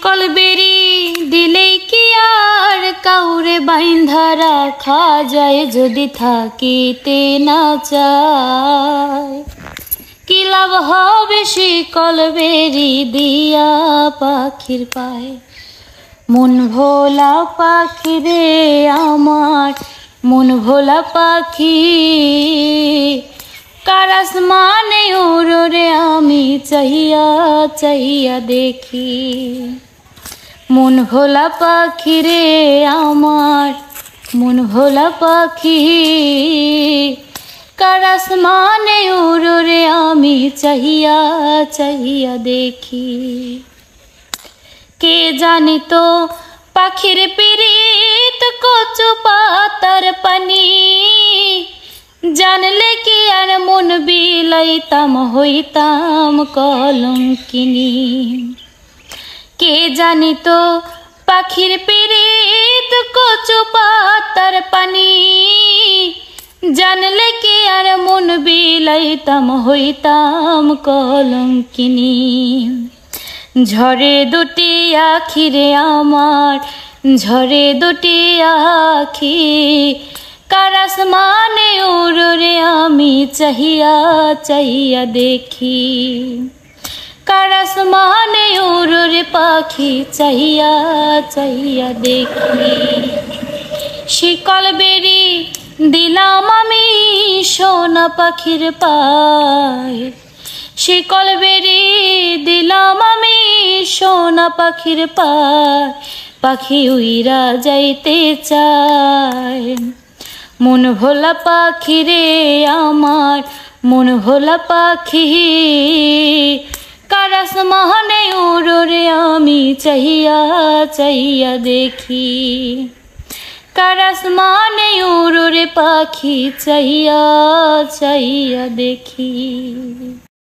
শিকল বেরি দিলেই কি আর কাউরে বাইন্ধা রাখা যায়, যদি থাকিতে না চায়। কি লাভ হবে শিকল বেরি দিয়া পাখির পায়। মন ভোলা পাখি রে আমার, মন ভোলা পাখি, কার আসমানে উড়ো রে আমি চাহিয়া চাহিয়া দেখি। মন ভোলা পাখি রে আমার, মন ভোলা পাখি, কার আসমানে উড়ো রে আমি চাহিয়া চাহিয়া দেখি। কে জানি তো পাখির পিরিত কচু পাতার পানি, জানলে কি আর মন বিলাইতাম হইতাম কলঙ্কিনী। কে জানি তো পাখির পিরিত কচু পাতার পানি, জানলে কি আর মন বিলাইতাম হইতাম কলঙ্কিনী। ঝরে দুটি আখি রে আমার, ঝরে দুটি আখি, কার আসমানে উড়ো রে আমি চাহিয়া চাহিয়া দেখি। কার আসমানে উড়ো রে পাখি চাহিয়া চাহিয়া দেখি। শিকল বেরি দিলাম আমি সোনা পাখির পায়, শিকল বেরি দিলাম আমি সোনা পাখির পায়, পাখি উইরা যাইতে চায়। মন ভোলা পাখি রে আমার, মন ভোলা পাখি, কার আসমানে উড়ো রে আমি চাহিয়া চাহিয়া দেখি। কার আসমানে উড়ো রে পাখি চাহিয়া চাহিয়া দেখি।